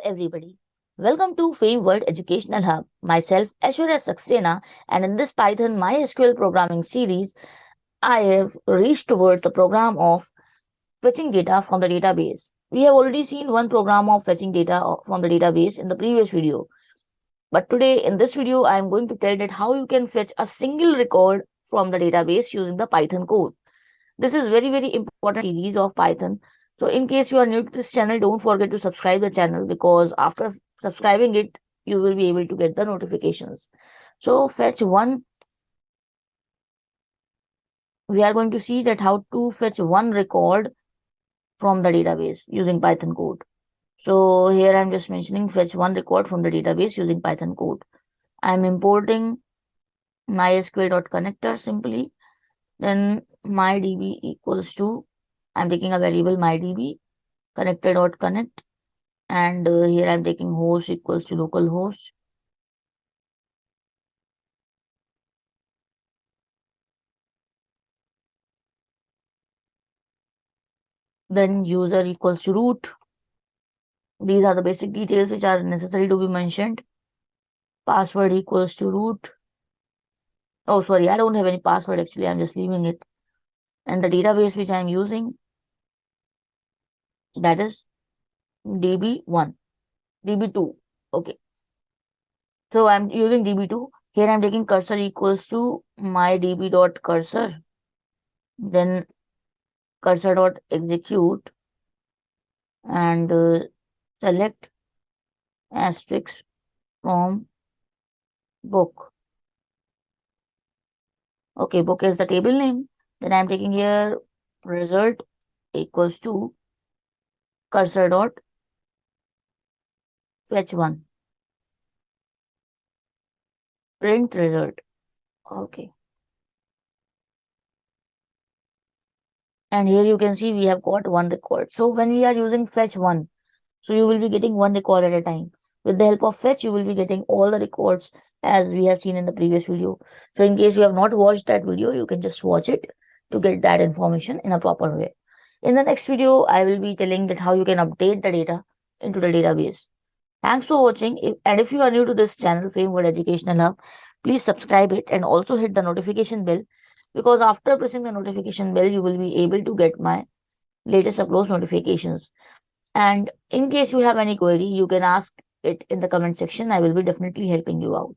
everybody. Welcome to Fame World Educational Hub. Myself, Aishwarya Saxena, and in this Python MySQL programming series, I have reached towards the program of fetching data from the database. We have already seen one program of fetching data from the database in the previous video. But today, in this video, I am going to tell that how you can fetch a single record from the database using the Python code. This is very important series of Python. So in case you are new to this channel, don't forget to subscribe the channel, because after subscribing it, you will be able to get the notifications. So fetch one, we are going to see that how to fetch one record from the database using Python code. So here I'm just mentioning fetch one record from the database using Python code. I'm importing mysql.connector simply. Then mydb equals to, I'm taking a variable mydb connector.connect, and here I'm taking host equals to localhost. Then user equals to root. These are the basic details which are necessary to be mentioned. Password equals to root. Oh, sorry, I don't have any password actually, I'm just leaving it. And the database which I'm using, that is db1, db2. Okay. So I'm using db2. Here I'm taking cursor equals to mydb.cursor. Then cursor.execute and select asterisk from book. Okay, book is the table name. Then I'm taking here result equals to cursor dot fetch one. Print result. Okay. And here you can see we have got one record. So when we are using fetch one, so you will be getting one record at a time. With the help of fetch, you will be getting all the records as we have seen in the previous video. So in case you have not watched that video, you can just watch it to get that information in a proper way. In the next video, I will be telling that how you can update the data into the database. Thanks for watching. And if you are new to this channel, Fame World Educational Hub, please subscribe it and also hit the notification bell, because after pressing the notification bell, you will be able to get my latest uploads notifications. And in case you have any query, you can ask it in the comment section. I will be definitely helping you out.